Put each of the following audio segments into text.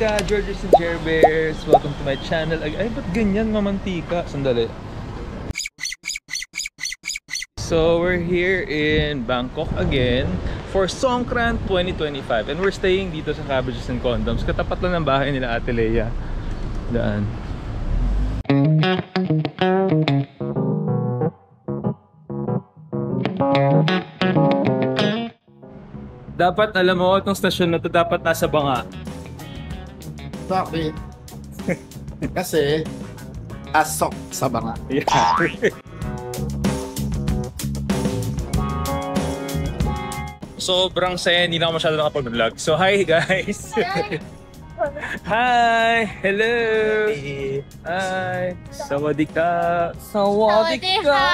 Mamantika, Georges and Jer Bears. Welcome to my channel. Ay, ba't ganyan mamantika? Sandali. So, we're here in Bangkok again for Songkran 2025. And we're staying dito sa Cabbages and Condoms. Katapat lang ng bahay nila Ate Leia. Daan. Dapat, alam mo, itong stasyon na to dapat nasa banga. Bakit? Kasi, asok sa banga. Yeah. Sobrang saya, hindi na ako masyado nakapag-vlog. So, hi guys! Hi! Hello! Hi! Sawadika! Sawadika!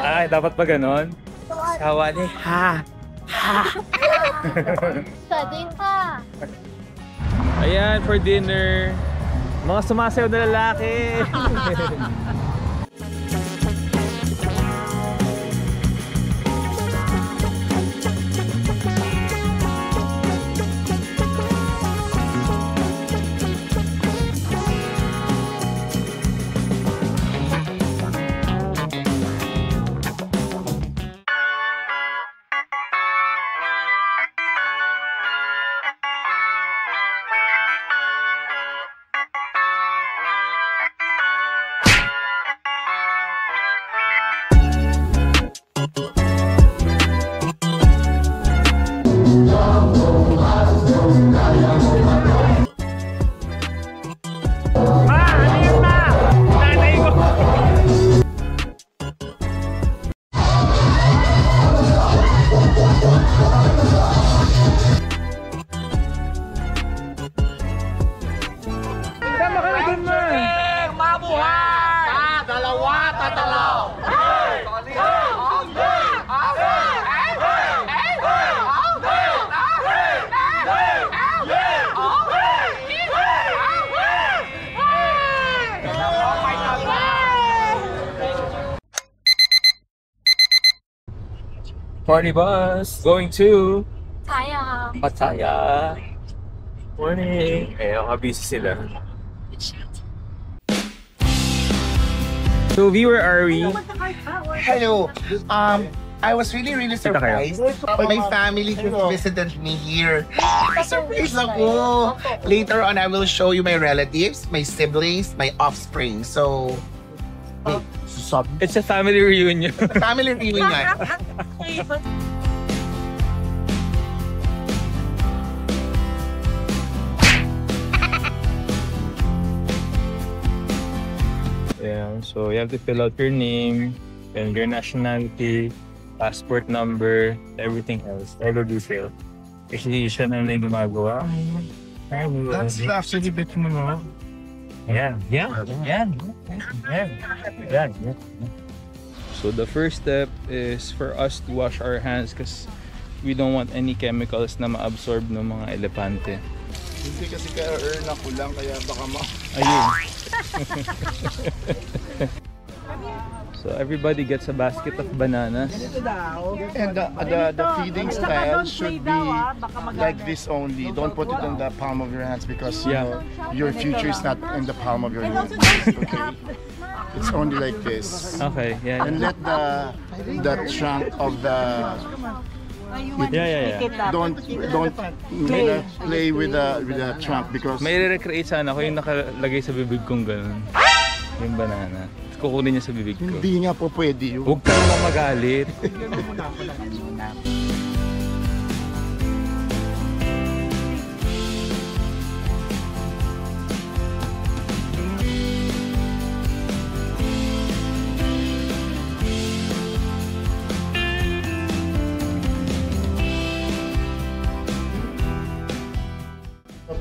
Ay, dapat pa ganon? Sawadika! Sawadika! Ayan, for dinner. Mga sumasayaw na lalaki. Party bus going to Pattaya. Morning. Ayun, busy sila. So, where are we? Hello. I was really surprised. My family just visited me here. Surprise ako. Later on, I will show you my relatives, my siblings, my offspring. So, It's a family reunion. family reunion. Yeah, so you have to fill out your name and your nationality, passport number, everything else, all the details. Actually, siya na lang gumagawa. That's actually a bit more. Yeah. So the first step is for us to wash our hands because we don't want any chemicals na ma-absorb ng mga elepante. Hindi kasi ka-earn ako lang kaya baka Ayun. So everybody gets a basket of bananas. And the feeding style should be like this only. Don't put it in the palm of your hands because you know, your future is not in the palm of your hands. Okay? It's only like this. Okay, yeah. And let the trunk of the don't play with the trunk because May re-recreate sana ako yung nakalagay sa bibig kong ganun. Yung banana. Kukunin niya sa bibig ko. hindi nga po pwede yun. Huwag ka naman magalit.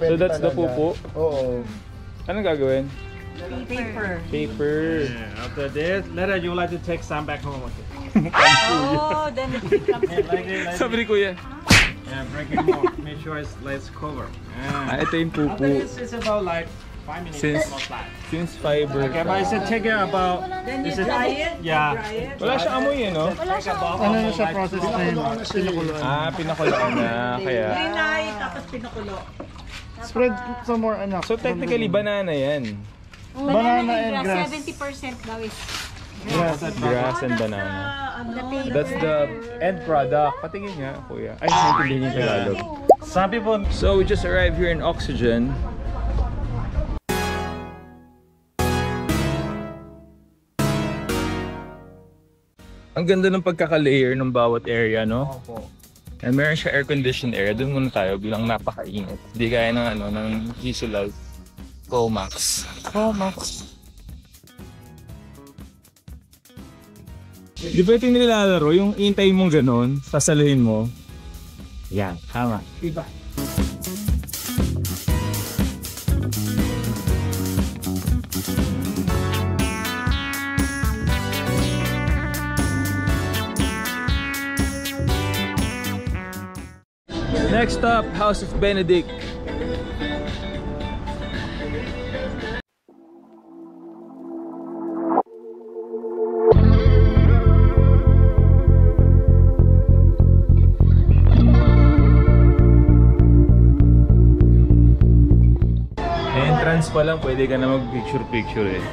So that's the pupo? Oo. Anong gagawin? Paper. Yeah, after this, later you like to take some back home. Oh, then it becomes Like Sabi ni Kuya. Yeah, break it more. Make sure it's less cover. Yeah. Ito yung pupo. After this, it's about like 5 minutes. Since- Not flat. Since fiber. Okay, but it's taking about. Then you This is dry it? yeah. Dry it? Wala siya amoy eh, no? Take about Ano na almost siya like process na yun? Pinakuloan. Ah, pinakulaan na. Kaya. Linay, tapos pinukulo. Spread some more, anak. So technically, banana yan. Banana and grass. 70% daw is Grass and banana. the table. That's the end product. Patingin nga, kuya. Ay, naintindihan yung Tagalog. Some people... So we just arrived here in Oxygen. Ang ganda ng pagkaka-layer ng bawat area, no? Opo. And meron siya air-conditioned area. Doon muna tayo bilang napakainit. Hindi gaya ng ano, ng Gisulal Comax. Comax. Di ba ito yung nilalaro? Yung intay mong ganon, sasaluhin mo. Yan, tama. Diba? Next up, House of Benedict. Entrance pa lang, pwede ka na mag-picture-picture eh.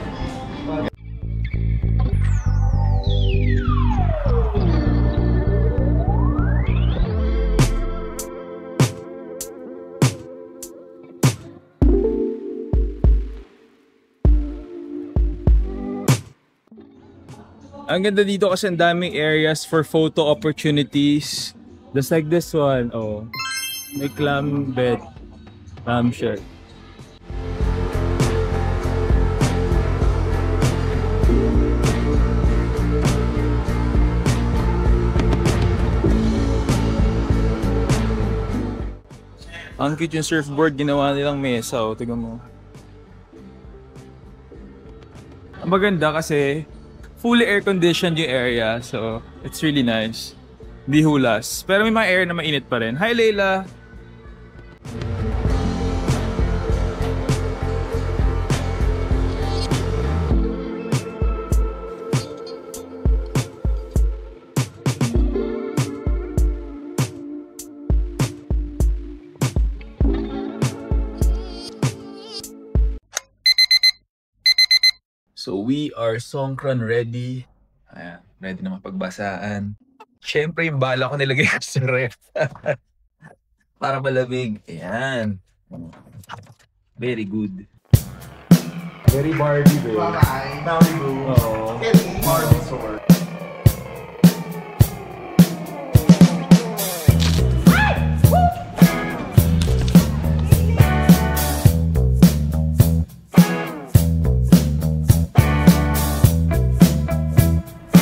Ang ganda dito kasi ang daming areas for photo opportunities. Just like this one, oh. May clam bed, clam shirt. Ang cute yung surfboard, ginawa nilang mesa, oh. Tignan mo. Ang maganda kasi fully air-conditioned yung area, so it's really nice. Hindi hulas. Pero may mga area na mainit pa rin. Hi, Layla! So we are Songkran ready. Ayan, ready na mapagbasaan. Siyempre yung bala ko nilagay ko sa ref. Para malamig. Ayan. Very good. Very Barbie, babe. Bye-bye. Malibu. Oo. Barbie sword.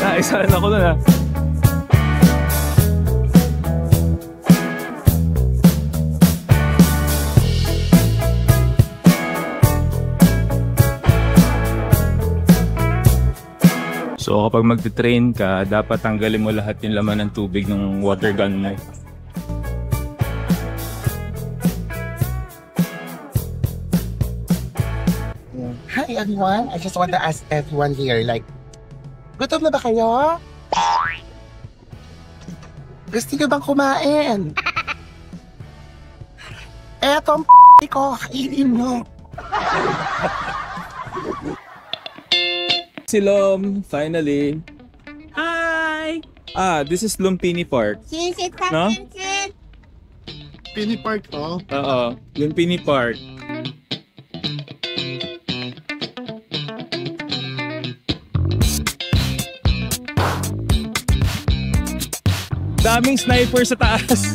Naisahan ako na. So kapag magte-train ka, dapat tanggalin mo lahat yung laman ng tubig ng water gun mo. Hi everyone, I just want to ask everyone here, like, gutom na ba kayo? Gusto niyo bang kumain? Etong ko, kainin mo. Si Lom, finally. Hi! This is Lumpini Park. No? Pini Park, oh. Oo, Lumpini Park. Daming sniper sa taas.